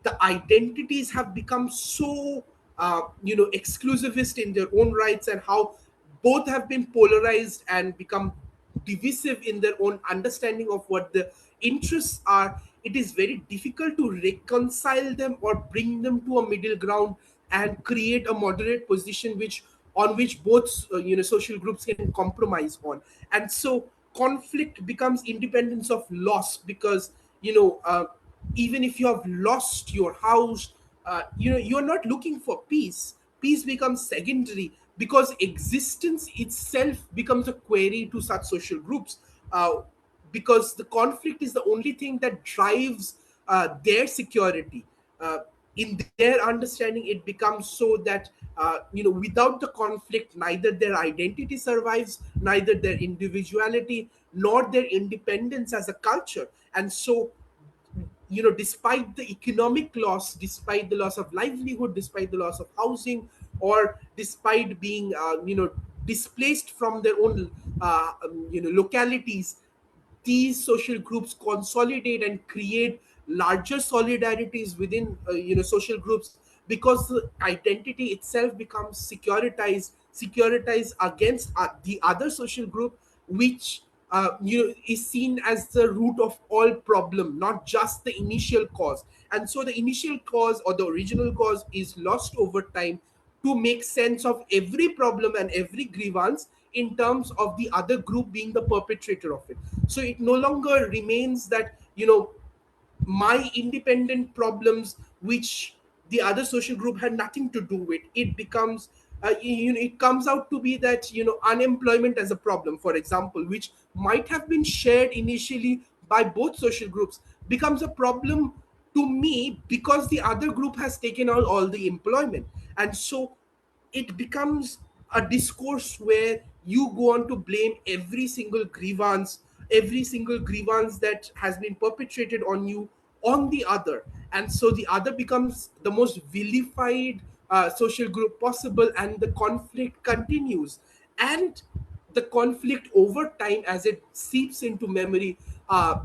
B: the identities have become so exclusivist in their own rights, and how both have been polarized and become divisive in their own understanding of what the interests are. It is very difficult to reconcile them or bring them to a middle ground and create a moderate position which both social groups can compromise on. And so conflict becomes independence of loss, because even if you have lost your house, you're not looking for peace. Peace becomes secondary, because existence itself becomes a query to such social groups, because the conflict is the only thing that drives their security. In their understanding, it becomes so that without the conflict, neither their identity survives, neither their individuality nor their independence as a culture. And so, despite the economic loss, despite the loss of livelihood, despite the loss of housing, or despite being displaced from their own localities, these social groups consolidate and create larger solidarities within social groups, because the identity itself becomes securitized against the other social group, which is seen as the root of all problem, not just the initial cause. And so the initial cause or the original cause is lost over time to make sense of every problem and every grievance in terms of the other group being the perpetrator of it. So it no longer remains that my independent problems, which the other social group had nothing to do with. It becomes it comes out to be that unemployment as a problem, for example, which might have been shared initially by both social groups, becomes a problem to me because the other group has taken on all the employment. And so it becomes a discourse where you go on to blame every single grievance that has been perpetrated on you on the other. And so the other becomes the most vilified social group possible, and the conflict continues. And the conflict over time, as it seeps into memory,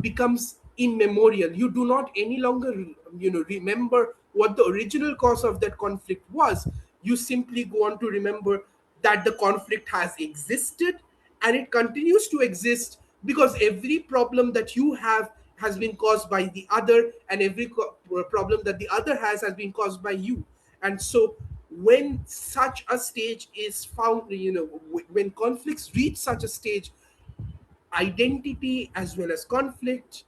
B: becomes immemorial. You do not any longer remember what the original cause of that conflict was. You simply go on to remember that the conflict has existed and it continues to exist because every problem that you have has been caused by the other, and every problem that the other has been caused by you. And so when such a stage is found, when conflicts reach such a stage, identity as well as conflict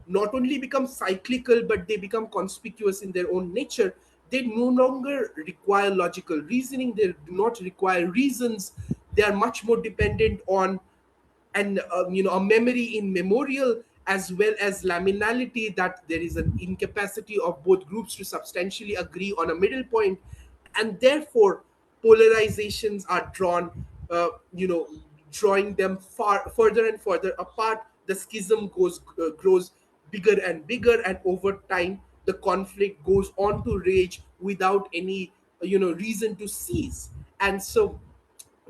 B: not only become cyclical, but they become conspicuous in their own nature. They no longer require logical reasoning, they do not require reasons. They are much more dependent on, and a memory in memorial, as well as laminality, that there is an incapacity of both groups to substantially agree on a middle point. And therefore polarizations are drawn, uh, you know drawing them far further and further apart. The schism grows bigger and bigger, and over time the conflict goes on to rage without any reason to cease. And so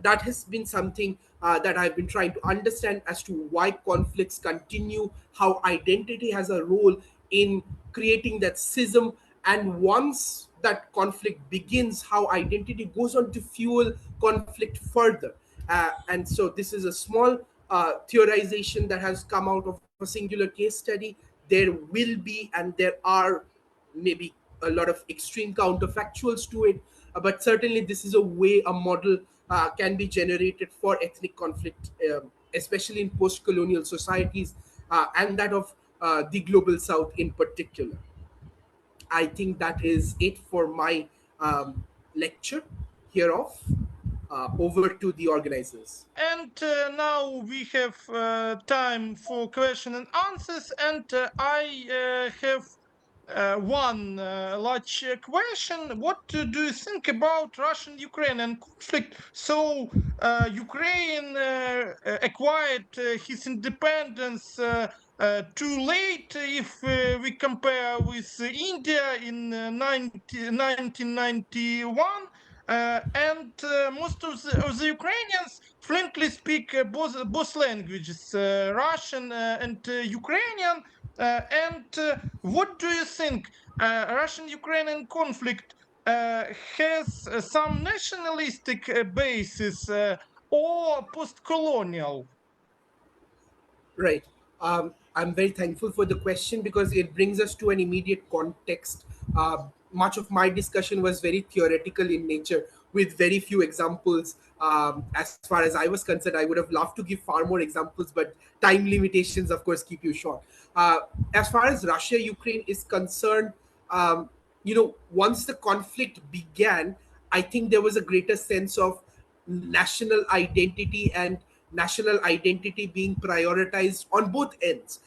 B: that has been something that I've been trying to understand as to why conflicts continue, how identity has a role in creating that schism, and once that conflict begins, how identity goes on to fuel conflict further. And so this is a small theorization that has come out of a singular case study. There will be, and there are maybe a lot of extreme counterfactuals to it, but certainly this is a way, a model can be generated for ethnic conflict, especially in post-colonial societies, and that of the global south in particular. I think that is it for my lecture hereof. Over to the organizers.
A: And now we have time for question and answers, and I have one large question. What do you think about Russian-Ukrainian conflict? So Ukraine acquired his independence too late if we compare with India in 1991. And most of the Ukrainians fluently speak both languages, Russian and Ukrainian. And what do you think? Russian-Ukrainian conflict has some nationalistic basis or post-colonial?
B: Right. I'm very thankful for the question because it brings us to an immediate context. Much of my discussion was very theoretical in nature with very few examples. As far as I was concerned, I would have loved to give far more examples, but time limitations, of course, keep you short. As far as Russia Ukraine is concerned, once the conflict began, I think there was a greater sense of national identity, and national identity being prioritized on both ends.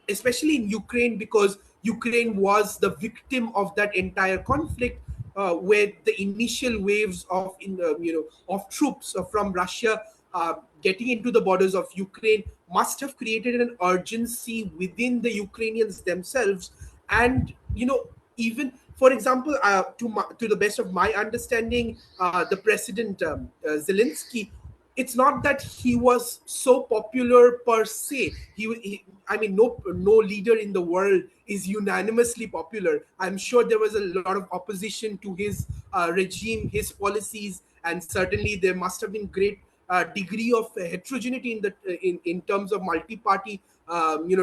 B: Especially in Ukraine, because Ukraine was the victim of that entire conflict, where the initial waves of troops from Russia getting into the borders of Ukraine must have created an urgency within the Ukrainians themselves. And even, for example, to the best of my understanding, the president, Zelensky, it's not that he was so popular per se. I mean, no leader in the world is unanimously popular. I'm sure there was a lot of opposition to his regime, his policies, and certainly there must have been great degree of heterogeneity in terms of multi-party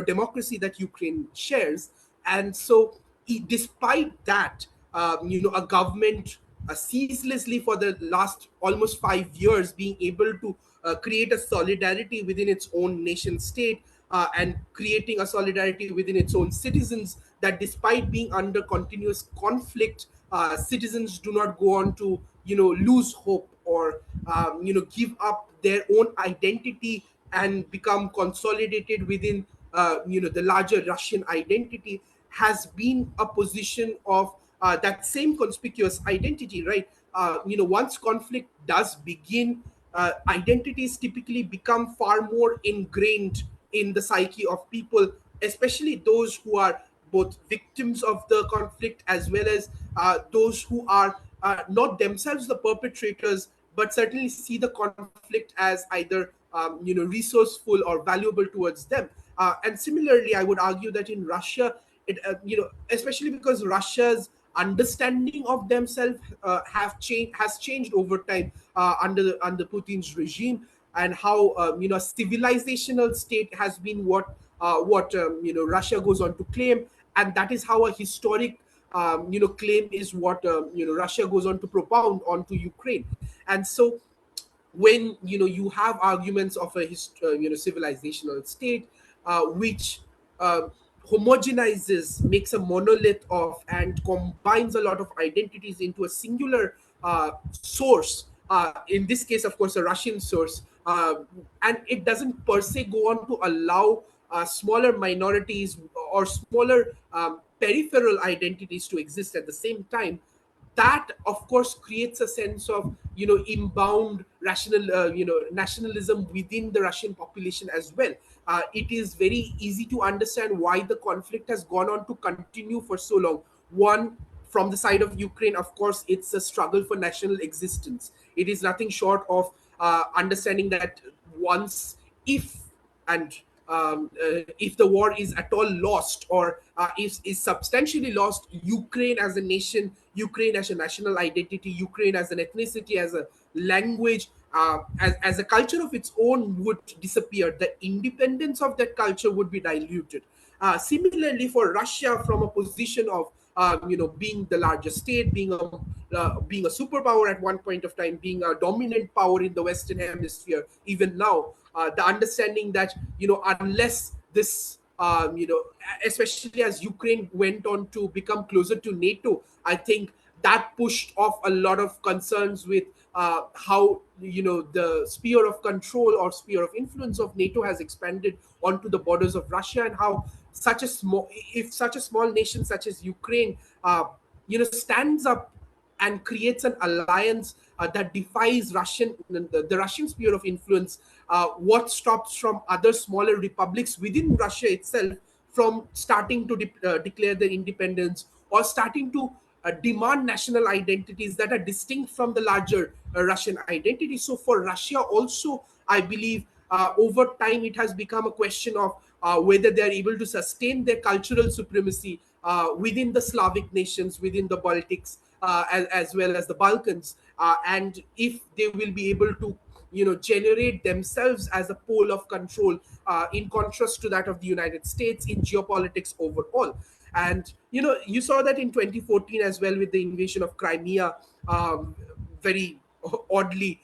B: democracy that Ukraine shares. And so, despite that, a government ceaselessly for the last almost 5 years being able to create a solidarity within its own nation state, and creating a solidarity within its own citizens, that despite being under continuous conflict, citizens do not go on to lose hope, or give up their own identity and become consolidated within the larger Russian identity, has been a position of that same conspicuous identity, right? Once conflict does begin, identities typically become far more ingrained in the psyche of people, especially those who are both victims of the conflict, as well as those who are not themselves the perpetrators, but certainly see the conflict as either resourceful or valuable towards them. And similarly, I would argue that in Russia, especially because Russia's understanding of themselves has changed over time under Putin's regime. and how civilizational state has been what Russia goes on to claim, and that is how a historic claim is what Russia goes on to propound onto Ukraine. And so when you have arguments of a civilizational state which uh, homogenizes, makes a monolith of, and combines a lot of identities into a singular source, in this case of course a Russian source, and it doesn't per se go on to allow smaller minorities or smaller peripheral identities to exist at the same time, that of course creates a sense of inbound nationalism within the Russian population as well. It is very easy to understand why the conflict has gone on to continue for so long. One, from the side of Ukraine, of course, it's a struggle for national existence. It is nothing short of understanding that once, if and if the war is at all lost, or is substantially lost, Ukraine as a nation, Ukraine as a national identity, Ukraine as an ethnicity, as a language, as a culture of its own would disappear. The independence of that culture would be diluted. Similarly, for Russia, from a position of being the largest state, being a superpower at one point of time, being a dominant power in the Western Hemisphere, even now, the understanding that unless this especially as Ukraine went on to become closer to NATO, I think that pushed off a lot of concerns with how the sphere of control or sphere of influence of NATO has expanded onto the borders of Russia, and how such a small nation such as Ukraine stands up and creates an alliance that defies the Russian sphere of influence. What stops from other smaller republics within Russia itself from starting to declare their independence, or starting to demand national identities that are distinct from the larger Russian identity? So for Russia also, I believe over time it has become a question of whether they are able to sustain their cultural supremacy within the Slavic nations, within the Baltics, as well as the Balkans, and if they will be able to generate themselves as a pole of control, in contrast to that of the United States in geopolitics overall. And you saw that in 2014 as well, with the invasion of Crimea, very oddly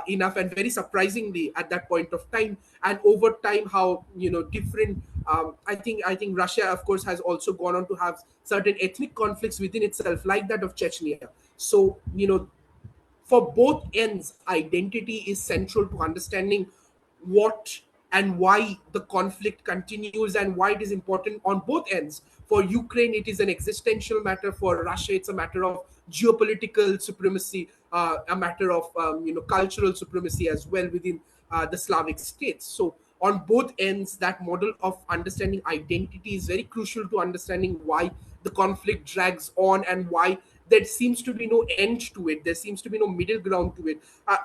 B: enough, and very surprisingly at that point of time. And over time, how different, I think Russia of course has also gone on to have certain ethnic conflicts within itself, like that of Chechnya. So for both ends, identity is central to understanding what and why the conflict continues, and why it is important on both ends. For Ukraine, it is an existential matter. For Russia, it's a matter of geopolitical supremacy, a matter of cultural supremacy as well within the Slavic states. So on both ends, that model of understanding identity is very crucial to understanding why the conflict drags on, and why there seems to be no end to it. There seems to be no middle ground to it.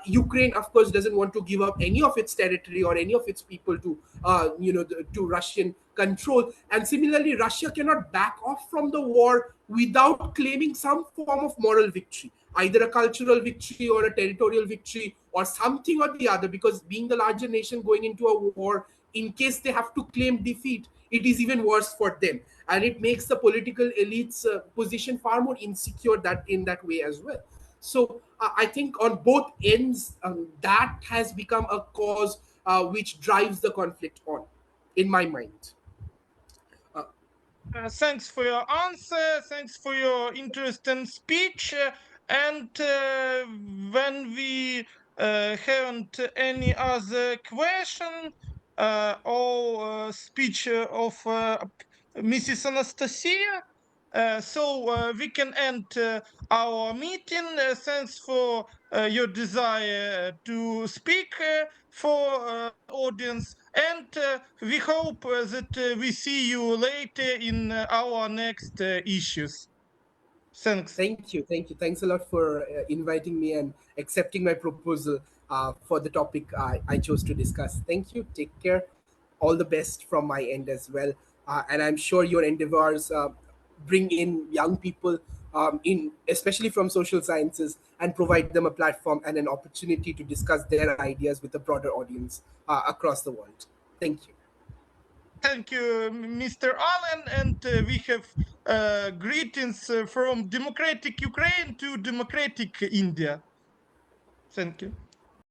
B: Ukraine, of course, doesn't want to give up any of its territory or any of its people to, to Russian control. And similarly, Russia cannot back off from the war without claiming some form of moral victory, either a cultural victory or a territorial victory or something or the other. Because being the larger nation going into a war, in case they have to claim defeat, it is even worse for them, and it makes the political elite's position far more insecure that in that way as well. So I think on both ends, that has become a cause which drives the conflict on, in my mind. uh,
A: Thanks for your answer. Thanks for your interesting speech. And when we haven't any other question or speech of Mrs. Anastasia, so we can end our meeting. Thanks for your desire to speak for audience, and we hope that we see you later in our next issues. Thanks.
B: thank you, thanks a lot for inviting me and accepting my proposal for the topic I chose to discuss. Thank you, take care, all the best from my end as well. And I'm sure your endeavors bring in young people in especially from social sciences, and provide them a platform and an opportunity to discuss their ideas with a broader audience across the world. Thank you.
A: Thank you, Mr. Allen, and we have greetings from democratic Ukraine to democratic India. Thank you.